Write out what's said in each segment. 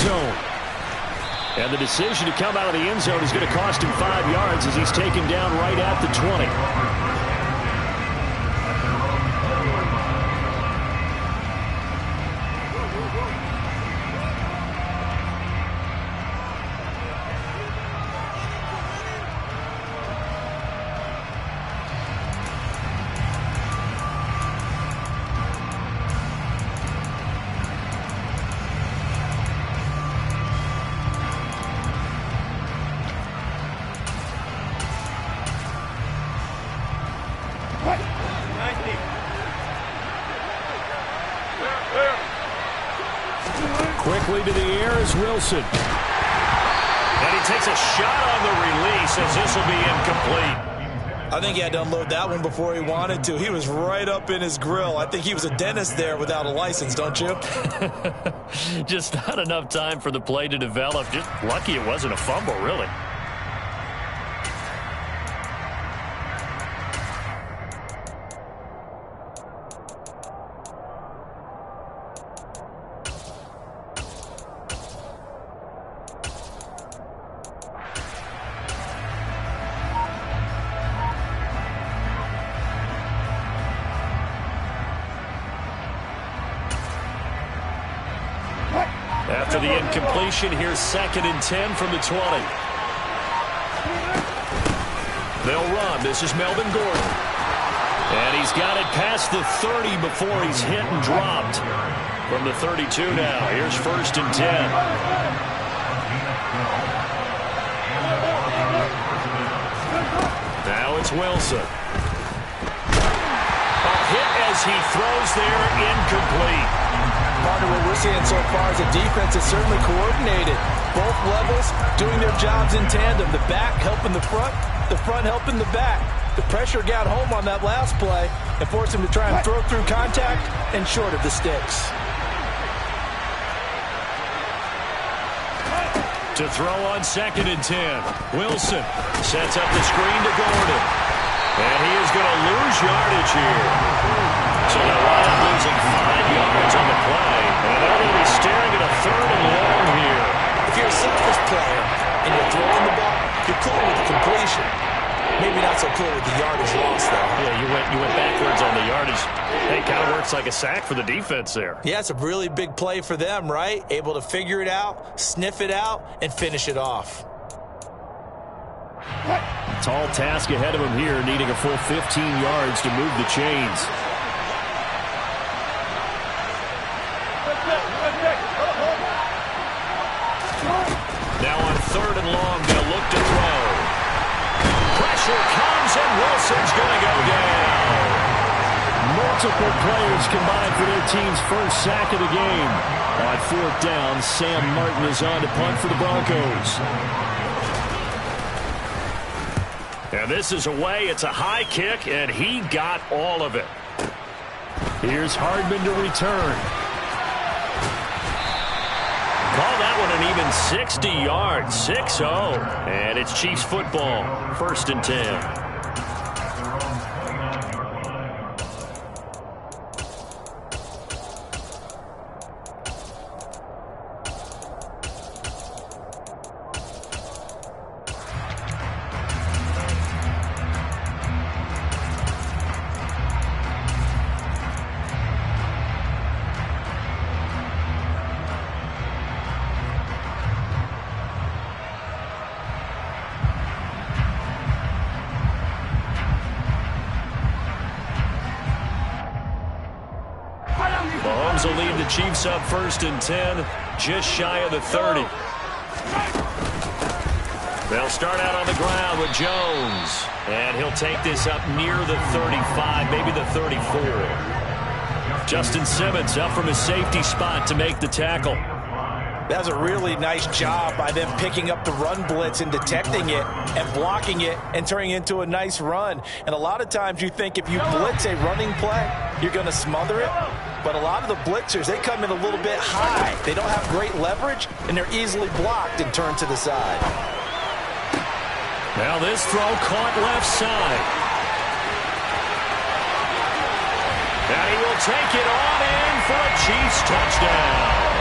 zone. And the decision to come out of the end zone is going to cost him 5 yards as he's taken down right at the 20. Quickly to the air is Wilson. And he takes a shot on the release as this will be incomplete. I think he had to unload that one before he wanted to. He was right up in his grill. I think he was a dentist there without a license, don't you? Just not enough time for the play to develop. Just lucky it wasn't a fumble, really. After the incompletion, here's 2nd and 10 from the 20. They'll run. This is Melvin Gordon. And he's got it past the 30 before he's hit and dropped. From the 32 now, here's 1st and 10. Now it's Wilson. A hit as he throws there, incomplete. Partner, what we're seeing so far is the defense is certainly coordinated. Both levels doing their jobs in tandem. The back helping the front helping the back. The pressure got home on that last play and forced him to try and throw through contact and short of the sticks. To throw on 2nd and 10. Wilson sets up the screen to Gordon. And he is going to lose yardage here. So they'll wind up losing 5 yards on the play. And they're going to be staring at a 3rd and long here. If you're a selfish player and you're throwing the ball, you're cool with the completion. Maybe not so cool with the yardage loss, though. Yeah, you went backwards on the yardage. Hey, it kind of works like a sack for the defense there. Yeah, it's a really big play for them, right? Able to figure it out, sniff it out, and finish it off. Tall task ahead of him here, needing a full 15 yards to move the chains. Now on 3rd and long, they'll look to throw. Pressure comes, and Wilson's going to go down. Multiple players combined for their team's first sack of the game. On 4th down, Sam Martin is on to punt for the Broncos. And this is away. It's a high kick, and he got all of it. Here's Hardman to return. Call that one an even 60 yards, 6-0. And it's Chiefs football, 1st and 10. Mahomes will lead the Chiefs up 1st and 10, just shy of the 30. They'll start out on the ground with Jones. And he'll take this up near the 35, maybe the 34. Justin Simmons up from his safety spot to make the tackle. That was a really nice job by them picking up the run blitz and detecting it and blocking it and turning it into a nice run. And a lot of times you think if you blitz a running play, you're going to smother it. But a lot of the blitzers, they come in a little bit high. They don't have great leverage, and they're easily blocked and turned to the side. Now this throw caught left side. And he will take it on in for a Chiefs touchdown.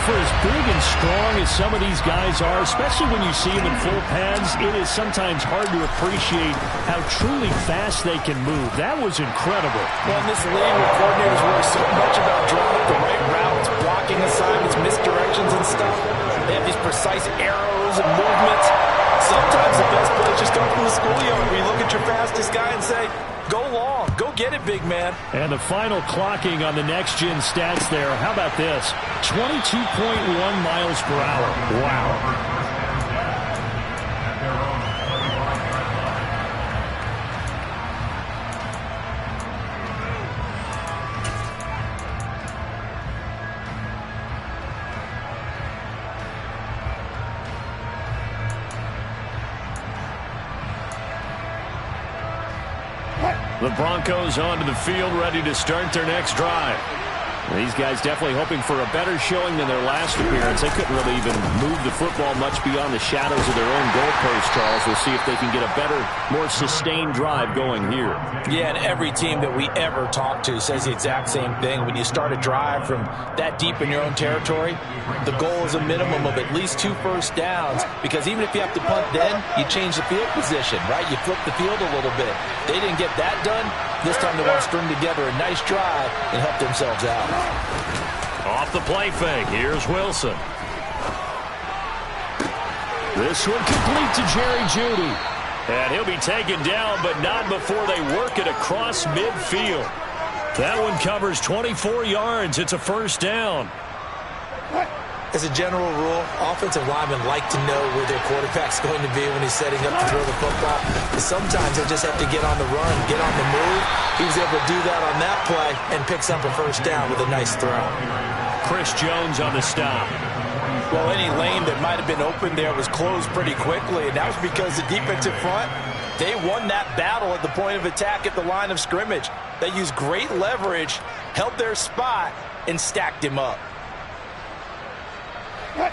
For as big and strong as some of these guys are, especially when you see them in full pads, it is sometimes hard to appreciate how truly fast they can move. That was incredible. Well, in this league where coordinators worry so much about drawing up the right routes, blocking assignments, misdirections and stuff, they have these precise arrows and movements. Sometimes the best plays just come from the schoolyard where you look at your fastest guy and say, go long, go get it, big man. And the final clocking on the next-gen stats there. How about this? 22.1 miles per hour. Wow. The Broncos onto the field, ready to start their next drive. These guys definitely hoping for a better showing than their last appearance. They couldn't really even move the football much beyond the shadows of their own goalpost, Charles. We'll see if they can get a better, more sustained drive going here. Yeah, and every team that we ever talk to says the exact same thing. When you start a drive from that deep in your own territory, the goal is a minimum of at least 2 first downs, because even if you have to punt then, you change the field position, right? You flip the field a little bit. They didn't get that done. This time they want to string together a nice drive and help themselves out. Off the play fake, here's Wilson. This one complete to Jerry Jeudy. And he'll be taken down, but not before they work it across midfield. That one covers 24 yards. It's a first down. As a general rule, offensive linemen like to know where their quarterback's going to be when he's setting up to throw the football. Sometimes they just have to get on the run, get on the move. He was able to do that on that play and picks up a first down with a nice throw. Chris Jones on the stop. Well, any lane that might have been open there was closed pretty quickly, and that was because the defensive front, they won that battle at the point of attack at the line of scrimmage. They used great leverage, held their spot, and stacked him up.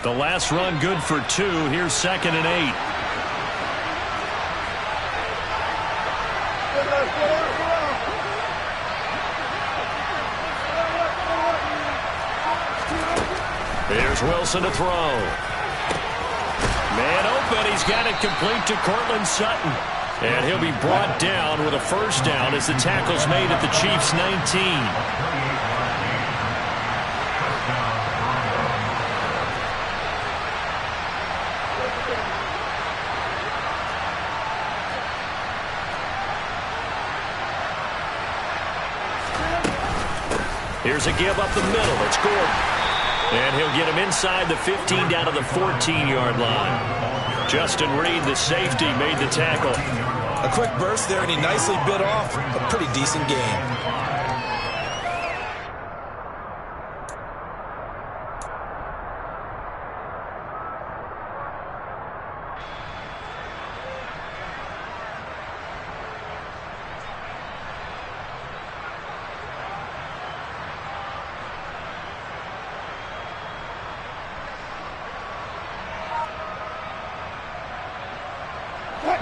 The last run good for 2. Here's 2nd and 8. Here's Wilson to throw. Man open. He's got it complete to Cortland Sutton. And he'll be brought down with a first down as the tackle's made at the Chiefs' 19. Here's a give up the middle. It's Gordon. And he'll get him inside the 15 down to the 14-yard line. Justin Reed, the safety, made the tackle. A quick burst there, and he nicely bit off a pretty decent game.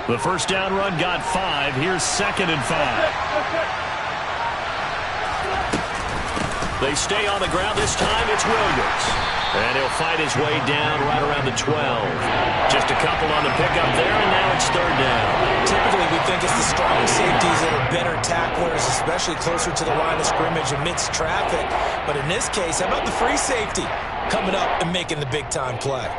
The first down run got 5. Here's 2nd and 5. They stay on the ground this time. It's Williams. And he'll fight his way down right around the 12. Just a couple on the pickup there, and now it's 3rd down. Typically, we think it's the strong safeties that are better tacklers, especially closer to the line of scrimmage amidst traffic. But in this case, how about the free safety coming up and making the big-time play?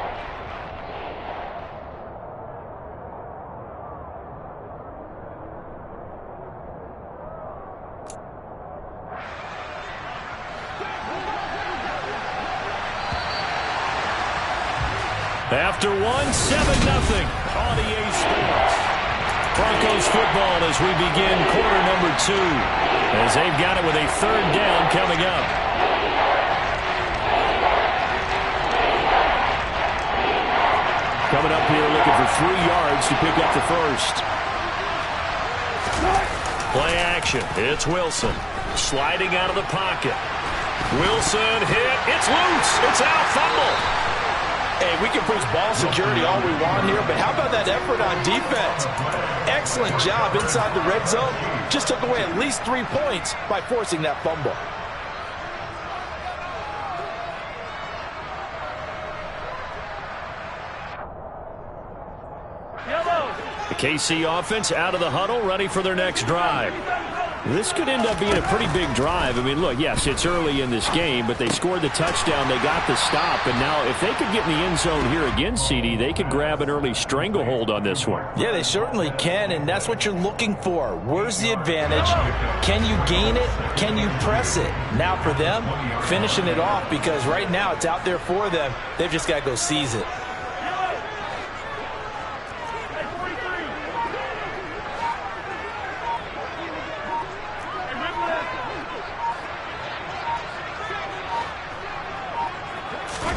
After 1, 7-0 on EA Sports. Broncos football as we begin quarter number 2. As they've got it with a 3rd down coming up. Coming up here looking for 3 yards to pick up the first. Play action. It's Wilson. Sliding out of the pocket. Wilson hit. It's loose. It's out. Fumble. Hey, we can preach ball security all we want here, but how about that effort on defense? Excellent job inside the red zone. Just took away at least 3 points by forcing that fumble. The KC offense out of the huddle, ready for their next drive. This could end up being a pretty big drive. I mean, look, yes, it's early in this game, but they scored the touchdown. They got the stop. And now if they could get in the end zone here again, CD, they could grab an early stranglehold on this one. Yeah, they certainly can, and that's what you're looking for. Where's the advantage? Can you gain it? Can you press it? Now for them, finishing it off, because right now it's out there for them. They've just got to go seize it.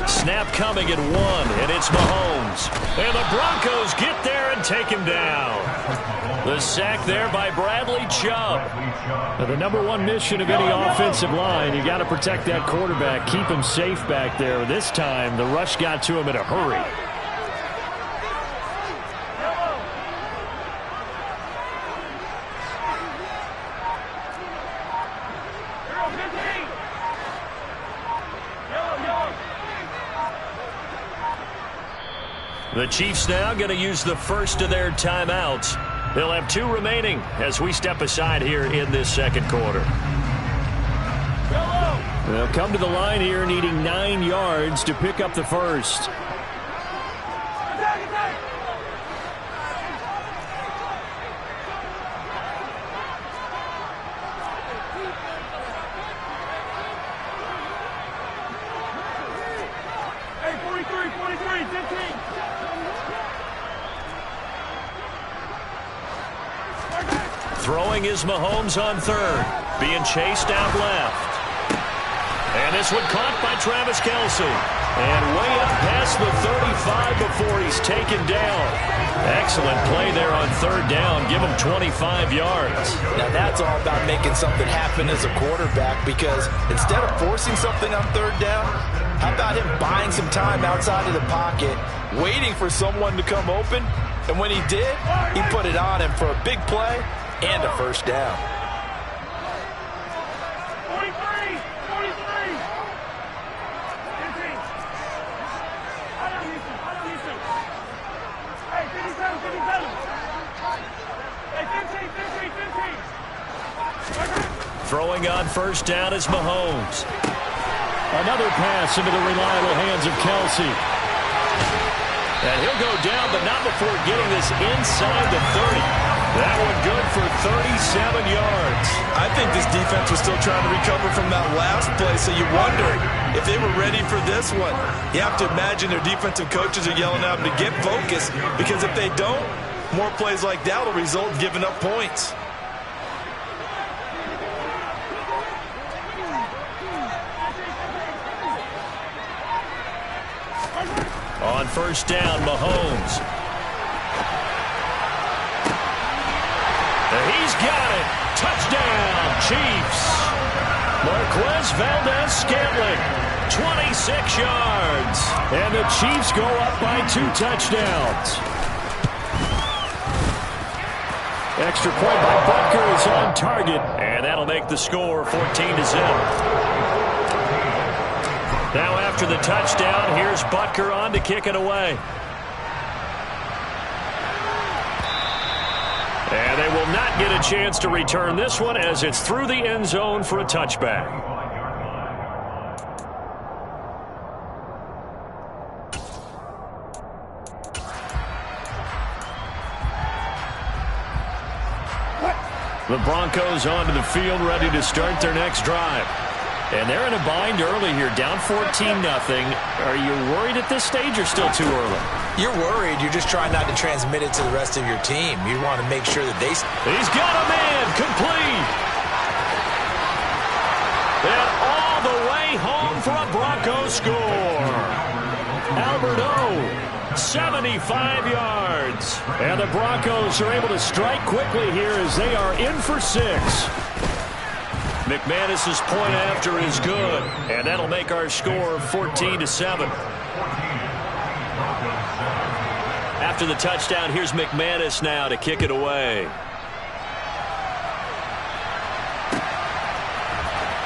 Snap coming at 1, and it's Mahomes. And the Broncos get there and take him down. The sack there by Bradley Chubb. Now, the number one mission of any offensive line, you got to protect that quarterback, keep him safe back there. This time, the rush got to him in a hurry. The Chiefs now going to use the first of their timeouts. They'll have 2 remaining as we step aside here in this second quarter. They'll come to the line here needing 9 yards to pick up the first. Throwing is Mahomes on third. Being chased out left. And this one caught by Travis Kelce. And way up past the 35 before he's taken down. Excellent play there on third down. Give him 25 yards. Now that's all about making something happen as a quarterback, because instead of forcing something on third down, how about him buying some time outside of the pocket, waiting for someone to come open, and when he did, he put it on him for a big play and a first down. 43. Hey, 15. Throwing on first down is Mahomes. Another pass into the reliable hands of Kelce. And he'll go down, but not before getting this inside the 30. That one good for 37 yards. I think this defense was still trying to recover from that last play, so you wonder if they were ready for this one. You have to imagine their defensive coaches are yelling at them to get focused, because if they don't, more plays like that will result in giving up points. On first down, Mahomes. He's got it. Touchdown, Chiefs. Marquez Valdes-Scantling, 26 yards. And the Chiefs go up by 2 touchdowns. Extra point by Butker is on target. And that'll make the score 14-0. Now after the touchdown, here's Butker on to kick it away. And they will not get a chance to return this one, as it's through the end zone for a touchback. The Broncos onto the field, ready to start their next drive. And they're in a bind early here, down 14-0. Are you worried at this stage or still too early? You're worried. You're just trying not to transmit it to the rest of your team. You want to make sure that they... He's got a man, complete. And all the way home for a Broncos score. Albert O, 75 yards. And the Broncos are able to strike quickly here as they are in for 6. McManus's point after is good, and that'll make our score 14-7. After the touchdown, here's McManus now to kick it away.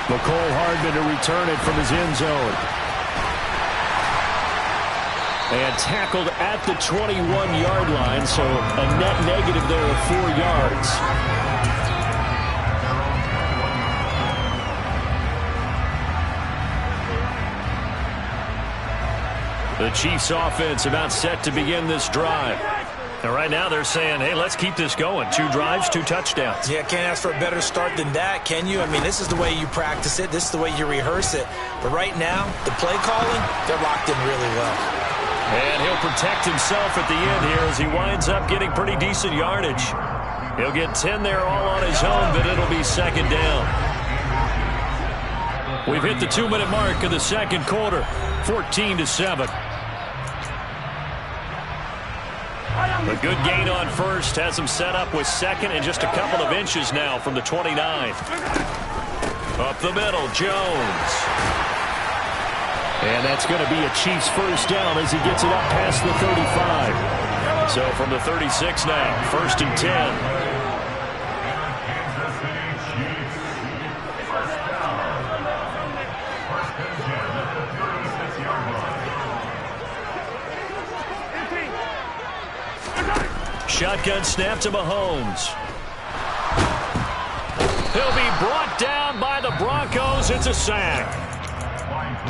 Mecole Hardman to return it from his end zone. And tackled at the 21-yard line, so a net negative there of 4 yards. The Chiefs offense about set to begin this drive. And right now they're saying, hey, let's keep this going. 2 drives, 2 touchdowns. Yeah, can't ask for a better start than that, can you? I mean, this is the way you practice it. This is the way you rehearse it. But right now, the play calling, they're locked in really well. And he'll protect himself at the end here as he winds up getting pretty decent yardage. He'll get 10 there all on his own, but it'll be second down. We've hit the 2-minute mark of the second quarter, 14-7. A good gain on first has him set up with second and just a couple of inches now from the 29. Up the middle, Jones. And that's going to be a Chiefs first down as he gets it up past the 35. So from the 36 now, 1st and 10. Shotgun snap to Mahomes. He'll be brought down by the Broncos. It's a sack.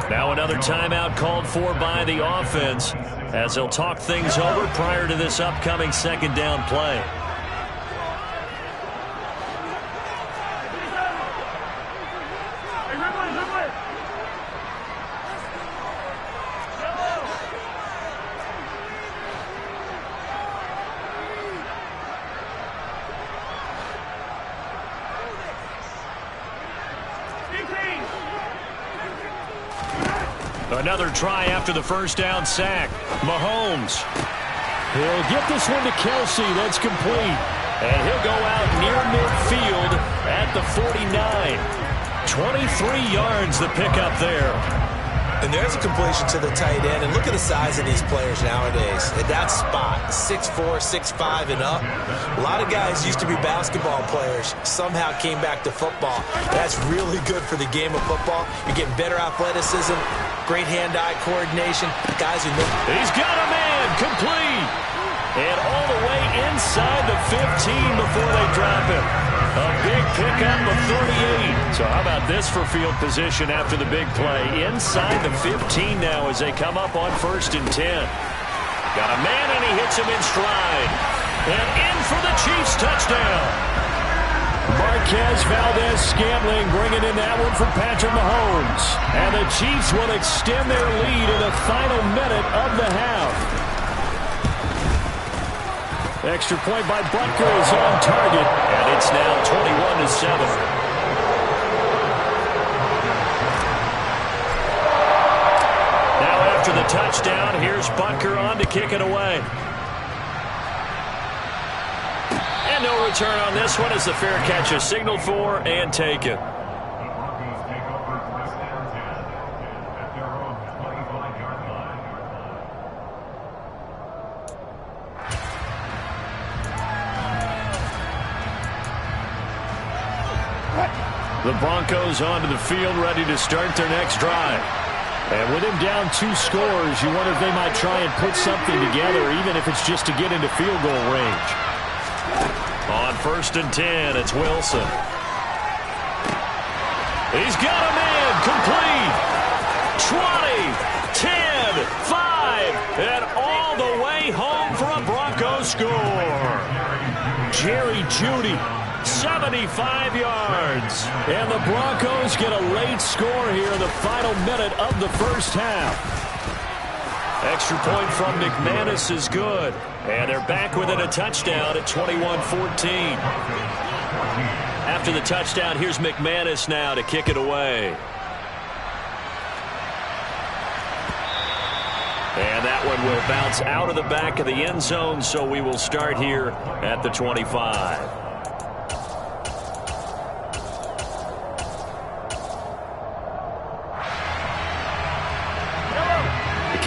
Now another timeout called for by the offense as they'll talk things over prior to this upcoming second down play. Another try after the first down sack. Mahomes. He'll get this one to Kelsey. That's complete. And he'll go out near midfield at the 49. 23 yards the pickup there. And there's a completion to the tight end. And look at the size of these players nowadays. At that spot, 6'4", 6'5", and up. A lot of guys used to be basketball players. Somehow came back to football. That's really good for the game of football. You're getting better athleticism, great hand-eye coordination. Guys who know. He's got a man. Complete. And all the way inside the 15 before they drop him. A big pickup of 38. So how about this for field position after the big play? Inside the 15 now as they come up on 1st and 10. Got a man and he hits him in stride. And in for the Chiefs touchdown. Marquez Valdez-Scantling bringing in that one from Patrick Mahomes. And the Chiefs will extend their lead in the final minute of the half. Extra point by Butker is on target, and it's now 21-7. Now after the touchdown, here's Butker on to kick it away. And no return on this one as the fair catch is signaled for and taken. The Broncos onto the field, ready to start their next drive. And with him down 2 scores, you wonder if they might try and put something together, even if it's just to get into field goal range. On 1st and 10, it's Wilson. He's got a man, complete. 20, 10, 5, and all the way home for a Broncos score. Jerry Jeudy. 75 yards. And the Broncos get a late score here in the final minute of the first half. Extra point from McManus is good. And they're back within a touchdown at 21-14. After the touchdown, here's McManus now to kick it away. And that one will bounce out of the back of the end zone, so we will start here at the 25.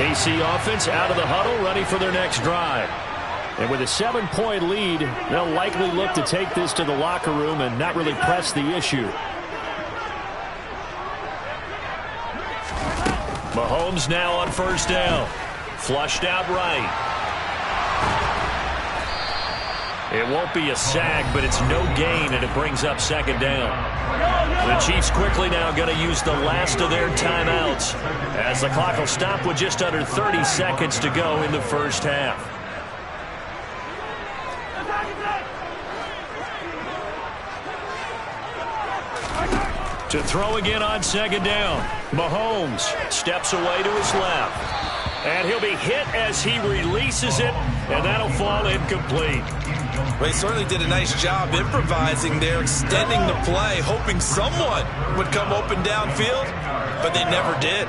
KC offense out of the huddle, ready for their next drive. And with a 7-point lead, they'll likely look to take this to the locker room and not really press the issue. Mahomes now on 1st down. Flushed out right. It won't be a sack, but it's no gain, and it brings up second down. The Chiefs quickly now going to use the last of their timeouts, as the clock will stop with just under 30 seconds to go in the first half. To throw again on second down. Mahomes steps away to his left. And he'll be hit as he releases it, and that'll fall incomplete. Well, he certainly did a nice job improvising there, extending the play, hoping someone would come open downfield, but they never did.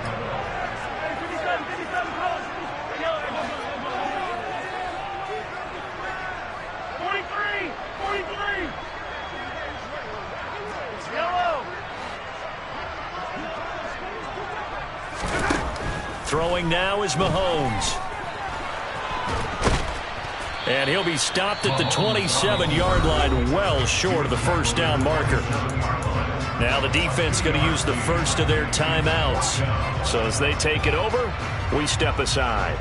Throwing now is Mahomes. And he'll be stopped at the 27-yard line, well short of the first down marker. Now the defense going to use the first of their timeouts. So as they take it over, we step aside.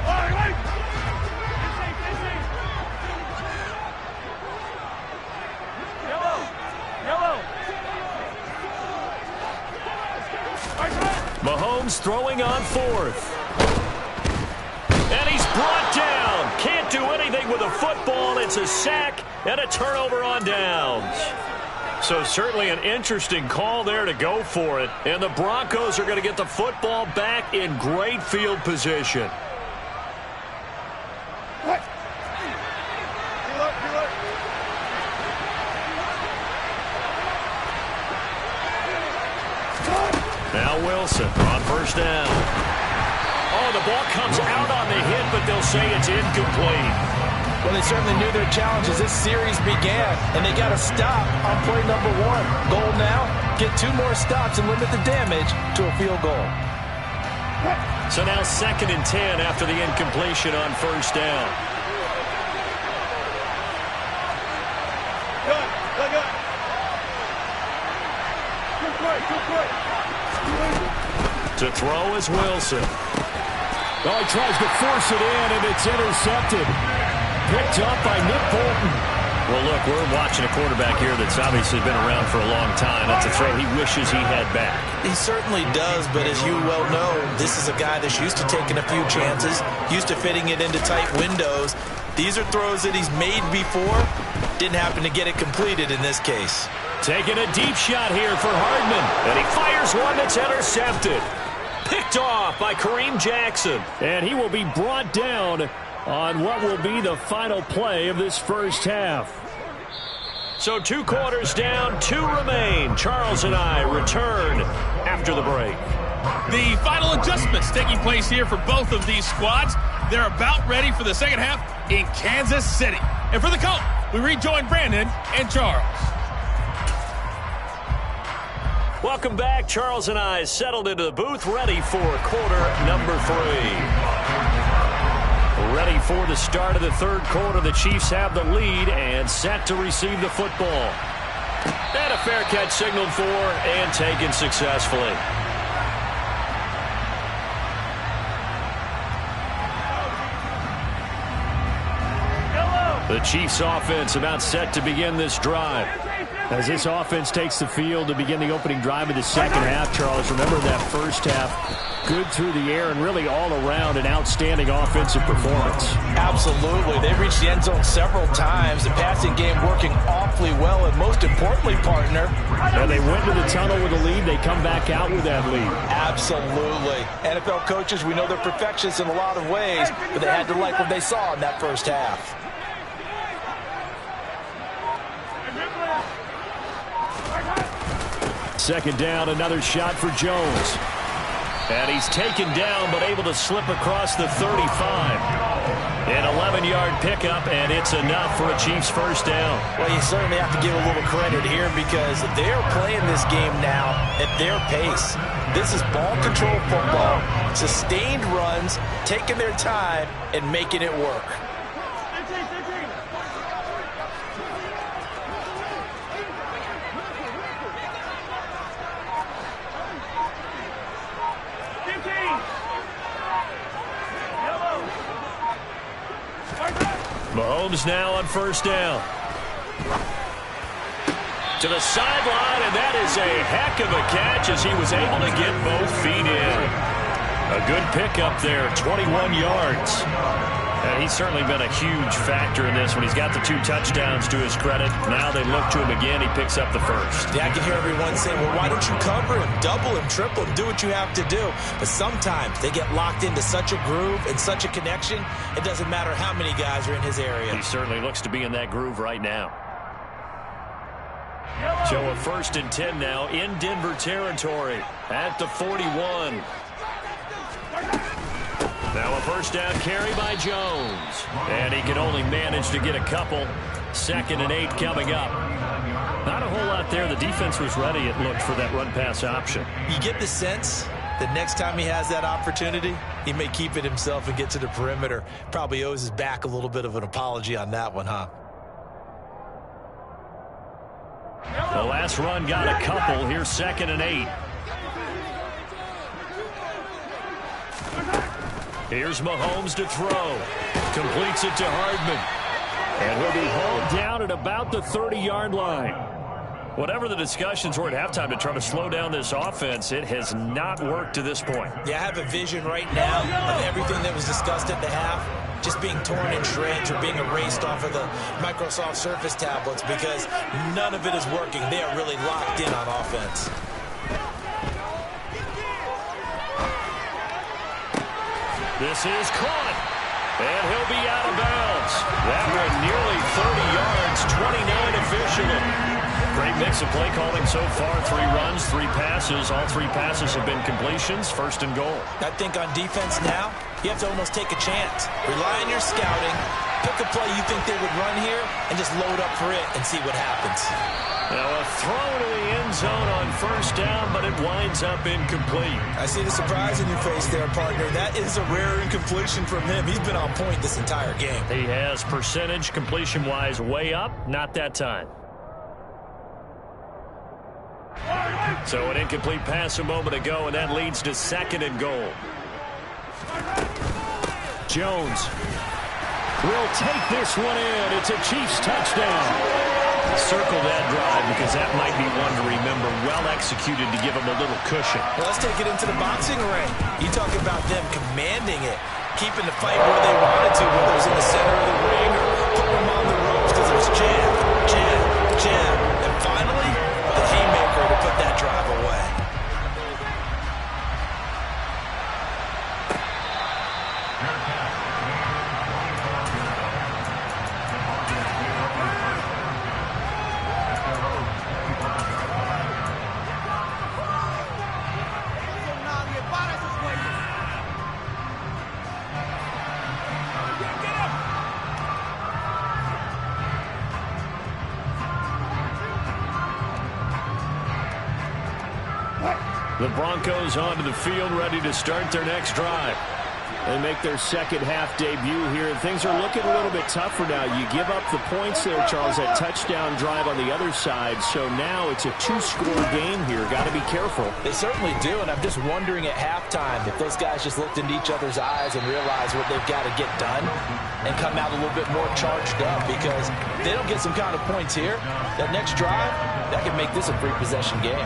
Mahomes throwing on fourth. And he's brought down. Can't do anything with a football. It's a sack and a turnover on downs. So certainly an interesting call there to go for it. And the Broncos are going to get the football back in great field position. Now Wilson on first down. Oh, the ball comes out on the hit, but they'll say it's incomplete. Well, they certainly knew their challenges. This series began, and they got to stop on play number one. Goal now, get 2 more stops and limit the damage to a field goal. So now 2nd and 10 after the incompletion on first down. To throw is Wilson. Oh, he tries to force it in, and it's intercepted. Picked up by Nick Bolton. Well, look, we're watching a quarterback here that's obviously been around for a long time. That's a throw he wishes he had back. He certainly does, but as you well know, this is a guy that's used to taking a few chances, used to fitting it into tight windows. These are throws that he's made before. Didn't happen to get it completed in this case. Taking a deep shot here for Hardman, and he fires one that's intercepted. Picked off by Kareem Jackson. And he will be brought down on what will be the final play of this first half. So 2 quarters down, 2 remain. Charles and I return after the break. The final adjustments taking place here for both of these squads. They're about ready for the second half in Kansas City. And for the Colts, we rejoin Brandon and Charles. Welcome back. Charles and I settled into the booth, ready for quarter number 3. Ready for the start of the third quarter. The Chiefs have the lead and set to receive the football. And a fair catch signaled for and taken successfully. The Chiefs offense about set to begin this drive. As this offense takes the field to begin the opening drive of the second half, Charles, remember that first half, good through the air and really all around an outstanding offensive performance. Absolutely. They reached the end zone several times. The passing game working awfully well, and most importantly, partner. And they went to the tunnel with a lead. They come back out with that lead. Absolutely. NFL coaches, we know they're perfectionists in a lot of ways, but they had to like what they saw in that first half. Second down, another shot for Jones. And he's taken down, but able to slip across the 35. An 11-yard pickup, and it's enough for a Chiefs first down. Well, you certainly have to give a little credit here because they're playing this game now at their pace. This is ball control football, sustained runs, taking their time, and making it work. Mahomes now on first down. To the sideline, and that is a heck of a catch as he was able to get both feet in. A good pickup there, 21 yards. And he's certainly been a huge factor in this when he's got the 2 touchdowns to his credit. Now they look to him again. He picks up the first. Yeah, I can hear everyone saying, well, why don't you cover him, double him, triple him, do what you have to do. But sometimes they get locked into such a groove and such a connection, it doesn't matter how many guys are in his area. He certainly looks to be in that groove right now. So a 1st and 10 now in Denver territory at the 41. Now a first down carry by Jones. And he can only manage to get a couple. 2nd and 8 coming up. Not a whole lot there. The defense was ready, it looked, for that run-pass option. You get the sense that next time he has that opportunity, he may keep it himself and get to the perimeter. Probably owes his back a little bit of an apology on that one, huh? The last run got a couple. Here's 2nd and 8. Here's Mahomes to throw. Completes it to Hardman. And he'll be hauled down at about the 30-yard line. Whatever the discussions were at halftime to try to slow down this offense, it has not worked to this point. Yeah, I have a vision right now of everything that was discussed at the half just being torn in shreds or being erased off of the Microsoft Surface tablets because none of it is working. They are really locked in on offense. This is caught, and he'll be out of bounds. That one nearly 30 yards, 29 officially. Great mix of play calling so far. 3 runs, 3 passes. All 3 passes have been completions. 1st and goal. I think on defense now, you have to almost take a chance. Rely on your scouting. Pick a play you think they would run here and just load up for it and see what happens. Now a throw to the end zone on 1st down, but it winds up incomplete. I see the surprise in your face there, partner. That is a rare incompletion from him. He's been on point this entire game. He has percentage completion-wise way up. Not that time. So an incomplete pass a moment ago, and that leads to 2nd and goal. Jones will take this one in. It's a Chiefs touchdown. Circle that drive because that might be one to remember. Well executed to give him a little cushion. Well, let's take it into the boxing ring. You talk about them commanding it, keeping the fight where they wanted to, whether it was in the center of the ring or putting them on the ropes because it was jab, jab, jab. And finally, the haymaker to put that drive away. The Broncos onto the field, ready to start their next drive. They make their second half debut here, and things are looking a little bit tougher now. You give up the points there, Charles, that touchdown drive on the other side. So now it's a 2-score game here. Got to be careful. They certainly do, and I'm just wondering at halftime if those guys just looked into each other's eyes and realized what they've got to get done and come out a little bit more charged up, because if they don't get some kind of points here, that next drive, that could make this a free-possession game.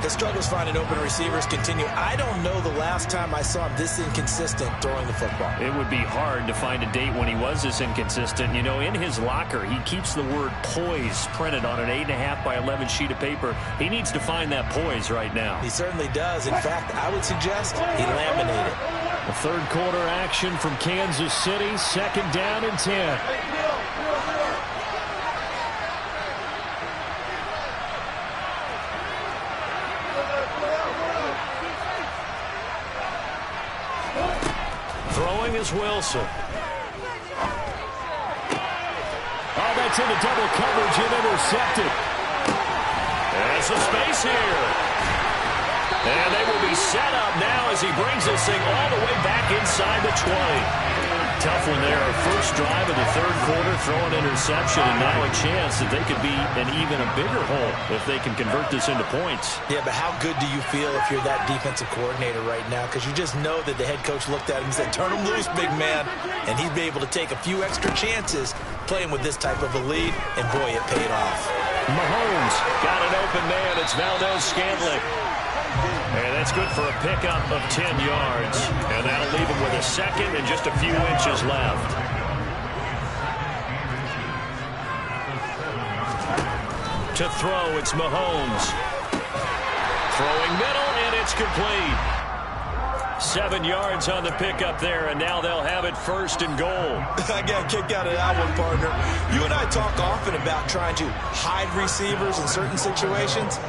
The struggles finding open receivers continue. I don't know the last time I saw him this inconsistent throwing the football. It would be hard to find a date when he was this inconsistent. You know, in his locker, he keeps the word poise printed on an 8.5 by 11 sheet of paper. He needs to find that poise right now. He certainly does. In fact, I would suggest he laminated. The third quarter action from Kansas City. 2nd down and 10. Throwing is Wilson. Oh, that's into double coverage and intercepted. There's a space here. And they will be set up now as he brings this thing all the way back inside the 20. tough one there. First drive of the third quarter, throw an interception, and now a chance that they could be in even a bigger hole if they can convert this into points. Yeah, but how good do you feel if you're that defensive coordinator right now? Because you just know that the head coach looked at him and said, turn him loose, big man. And he'd be able to take a few extra chances playing with this type of a lead, and boy, it paid off. Mahomes got an open man. It's Valdes-Scantling. And that's good for a pickup of 10 yards. And that'll leave him with a second and just a few inches left. To throw, it's Mahomes. Throwing middle, and it's complete. 7 yards on the pickup there, and now they'll have it first and goal. I got a kick out of that one, partner. You and I talk often about trying to hide receivers in certain situations.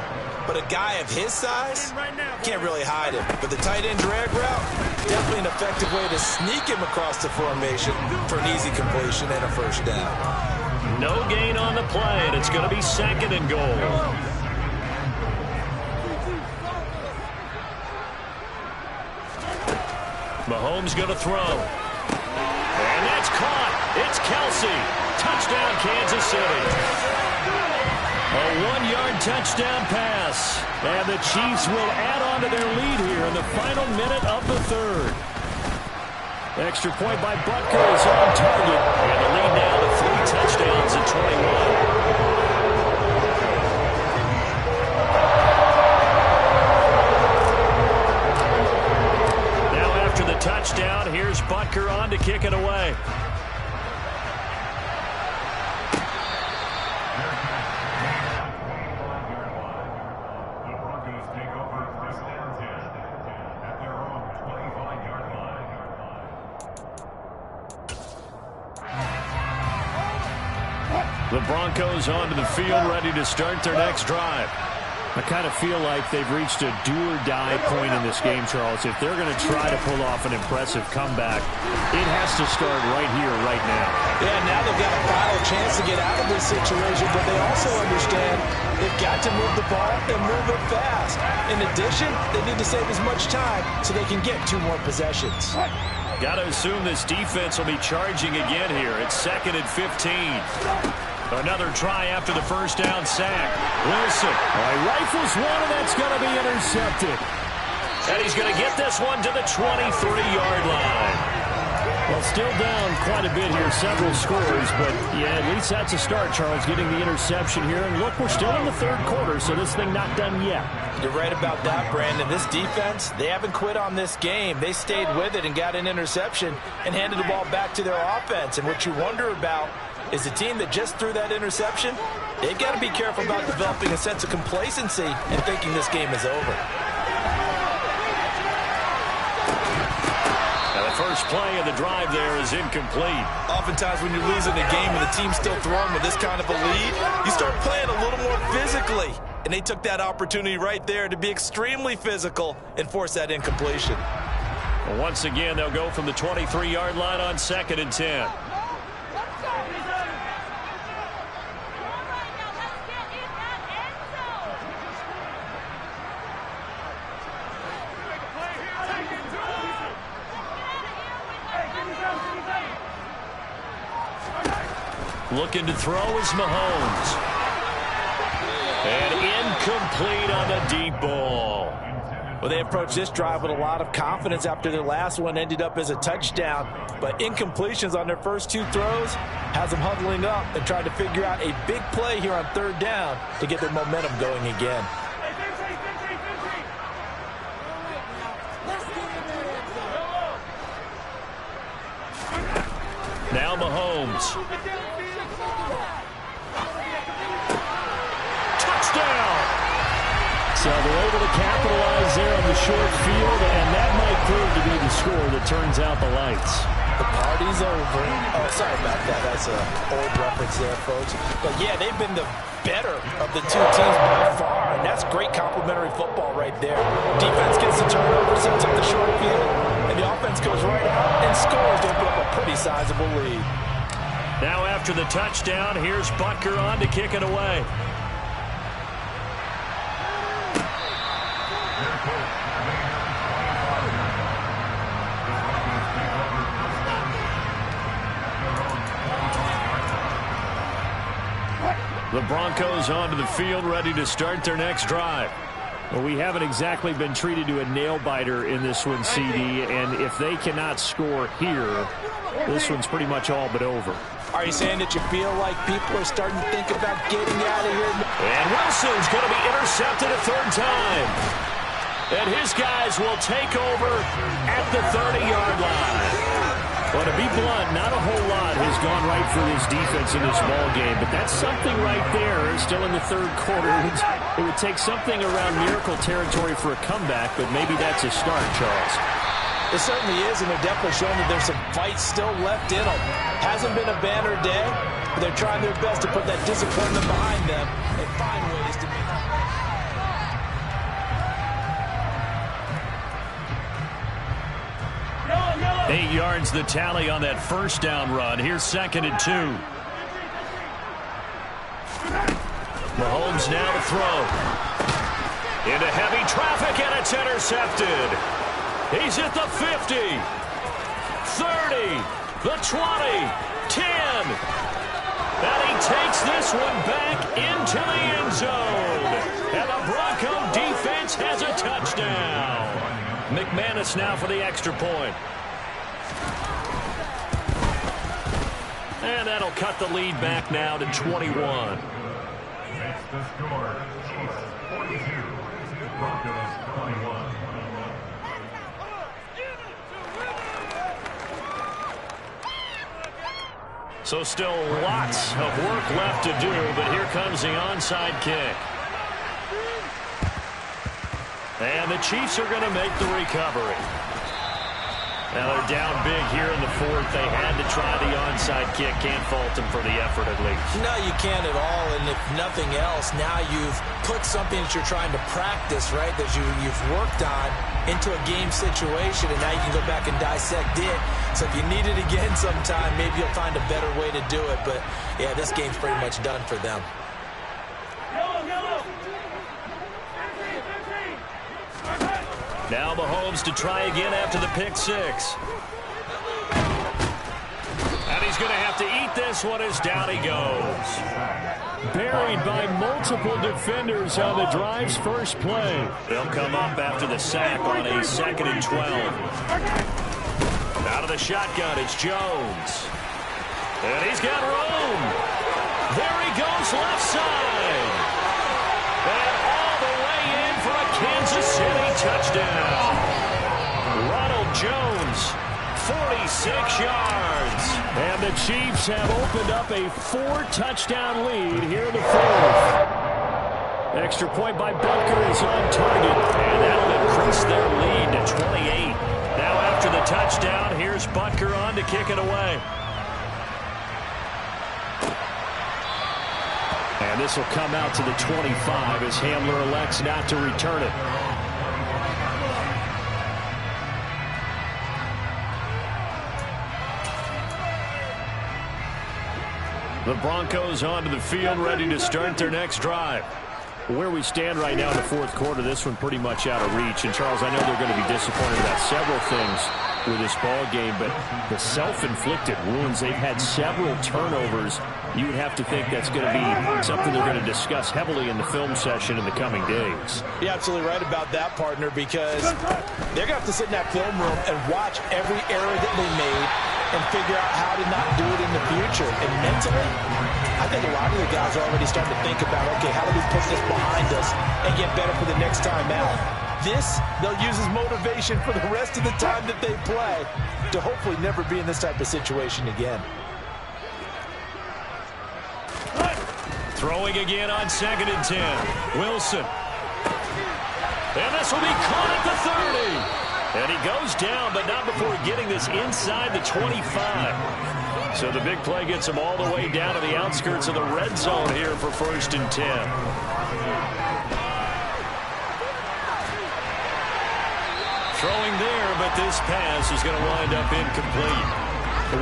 But a guy of his size can't really hide him. But the tight end drag route, definitely an effective way to sneak him across the formation for an easy completion and a first down. No gain on the play, and it's going to be second and goal. Mahomes going to throw. And that's caught. It's Kelsey. Touchdown, Kansas City. A 1-yard touchdown pass. And the Chiefs will add on to their lead here in the final minute of the third. Extra point by Butker is on target. And the lead now to 3 touchdowns at 21. Touchdown. Here's Butker on to kick it away. The Broncos take over first down 10 at their own 25-yard line. The Broncos onto the field, ready to start their next drive. I kind of feel like they've reached a do-or-die point in this game, Charles. If they're going to try to pull off an impressive comeback, it has to start right here, right now. Yeah, now they've got a final chance to get out of this situation, but they also understand they've got to move the ball and move it fast. In addition, they need to save as much time so they can get 2 more possessions. Got to assume this defense will be charging again here. It's 2nd and 15. Another try after the first down sack. Wilson rifles one, and that's going to be intercepted. And he's going to get this one to the 23-yard line. Well, still down quite a bit here, several scores, but yeah, at least that's a start, Charles, getting the interception here. And look, we're still in the third quarter, so this thing not done yet. You're right about that, Brandon. This defense, they haven't quit on this game. They stayed with it and got an interception and handed the ball back to their offense. And what you wonder about is the team that just threw that interception, they've got to be careful about developing a sense of complacency and thinking this game is over. Now the first play of the drive there is incomplete. Oftentimes when you're losing a game and the team's still throwing with this kind of a lead, you start playing a little more physically. And they took that opportunity right there to be extremely physical and force that incompletion. Well, once again, they'll go from the 23-yard line on 2nd and 10. Looking to throw is Mahomes. And incomplete on the deep ball. Well, they approached this drive with a lot of confidence after their last one ended up as a touchdown. But incompletions on their first 2 throws has them huddling up and trying to figure out a big play here on 3rd down to get their momentum going again. Now Mahomes. Touchdown! So they're able to capitalize there on the short field, and that might prove to be the score that turns out the lights. The party's over. Oh, sorry about that. That's an old reference there, folks. But, yeah, they've been the better of the 2 teams by far, and that's great complimentary football right there. Defense gets the turnover, sets up the short field, and the offense goes right out and scores to open up a pretty sizable lead. Now after the touchdown, here's Butker on to kick it away. The Broncos onto the field, ready to start their next drive. Well, we haven't exactly been treated to a nail-biter in this one, CD, and if they cannot score here, this one's pretty much all but over. Are you saying that you feel like people are starting to think about getting out of here? And Wilson's going to be intercepted a third time. And his guys will take over at the 30-yard line. Well, to be blunt, not a whole lot has gone right for this defense in this ball game, but that's something right there. Still in the third quarter. It would take something around miracle territory for a comeback, but maybe that's a start, Charles. It certainly is, and they're definitely showing that there's some fight still left in them. Hasn't been a banner day, but they're trying their best to put that disappointment behind them and find ways to make it. 8 yards the tally on that first down run. Here's 2nd and 2. Mahomes now to throw. Into heavy traffic, and it's intercepted. He's at the 50, 30, the 20, 10. And he takes this one back into the end zone. And the Bronco defense has a touchdown. McManus now for the extra point. And that'll cut the lead back now to 21. Makes the score. Chiefs 42, Broncos 21. So still lots of work left to do, but here comes the onside kick. And the Chiefs are going to make the recovery. Now they're down big here in the fourth. They had to try the onside kick. Can't fault them for the effort at least. No, you can't at all. And if nothing else, now you've put something that you're trying to practice, right, that you've worked on into a game situation, and now you can go back and dissect it. So if you need it again sometime, maybe you'll find a better way to do it. But, yeah, this game's pretty much done for them. Now Mahomes to try again after the pick six. And he's going to have to eat this one as down he goes. Buried by multiple defenders on the drive's first play. They'll come up after the sack on a 2nd and 12. Out of the shotgun, it's Jones. And he's got room. There he goes left side. And all the way in for a Kansas City touchdown. Ronald Jones, 46 yards. And the Chiefs have opened up a 4-touchdown lead here in the fourth. Extra point by Butker is on target. And that'll increase their lead to 28. Now after the touchdown, here's Butker on to kick it away. And this will come out to the 25 as Hamler elects not to return it. The Broncos onto the field, ready to start their next drive. Where we stand right now in the fourth quarter, this one pretty much out of reach. And, Charles, I know they're going to be disappointed about several things with this ball game, but the self-inflicted wounds, they've had several turnovers. You would have to think that's going to be something they're going to discuss heavily in the film session in the coming days. You're absolutely right about that, partner, because they're going to have to sit in that film room and watch every error that they made and figure out how to not do it in the future. And mentally, I think a lot of the guys are already starting to think about, okay, how do we put this behind us and get better for the next time out? This, they'll use as motivation for the rest of the time that they play to hopefully never be in this type of situation again. Throwing again on 2nd and 10. Wilson. And this will be caught at the 30. And he goes down, but not before getting this inside the 25. So the big play gets him all the way down to the outskirts of the red zone here for 1st and 10. Throwing there, but this pass is going to wind up incomplete.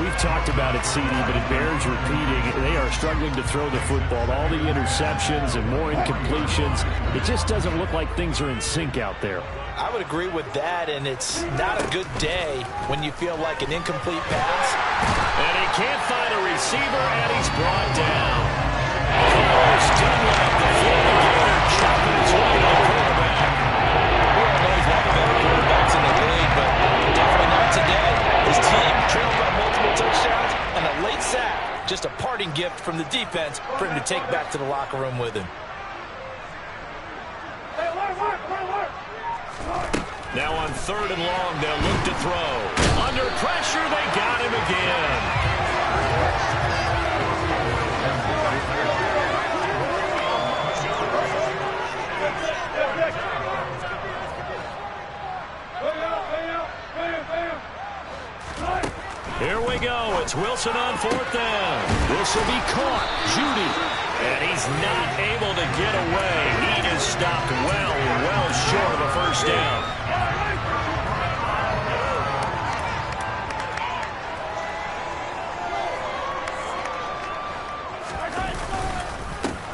We've talked about it, CD, but it bears repeating. They are struggling to throw the football. All the interceptions and more incompletions. It just doesn't look like things are in sync out there. I would agree with that, and it's not a good day when you feel like an incomplete pass. And he can't find a receiver, and he's brought down. Close Dunlap, the Florida Gator, chopping his way to the quarterback. We all know he's one of the better quarterbacks in the league, but definitely not today. His team trailed by multiple touchdowns, and a late sack, just a parting gift from the defense for him to take back to the locker room with him. Now on 3rd and long, they'll look to throw. Under pressure, they got him again. Here we go. It's Wilson on 4th down. This will be caught. Judy. And he's not able to get away. He is stopped well short of a first down.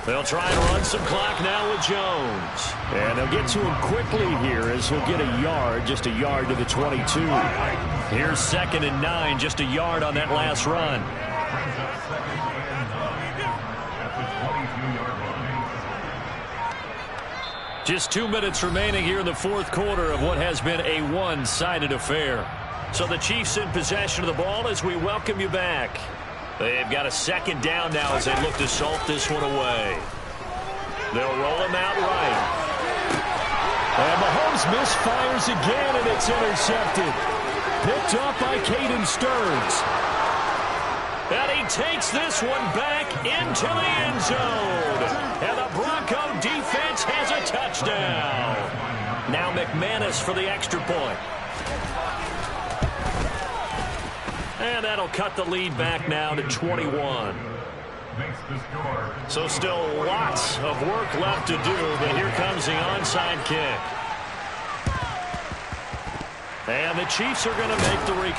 They'll try and run some clock now with Jones. And they'll get to him quickly here as he'll get a yard, just a yard to the 22. Here's 2nd and 9, just a yard on that last run. Just 2 minutes remaining here in the 4th quarter of what has been a one-sided affair. So the Chiefs in possession of the ball as we welcome you back. They've got a 2nd down now as they look to salt this one away. They'll roll him out right. And Mahomes misfires again, and it's intercepted. Picked up by Caden Stearns. And he takes this one back into the end zone. And the Bronco defense has a touchdown. Now McManus for the extra point. And that'll cut the lead back now to 21. So still lots of work left to do, but here comes the onside kick. And the Chiefs are going to make the recovery.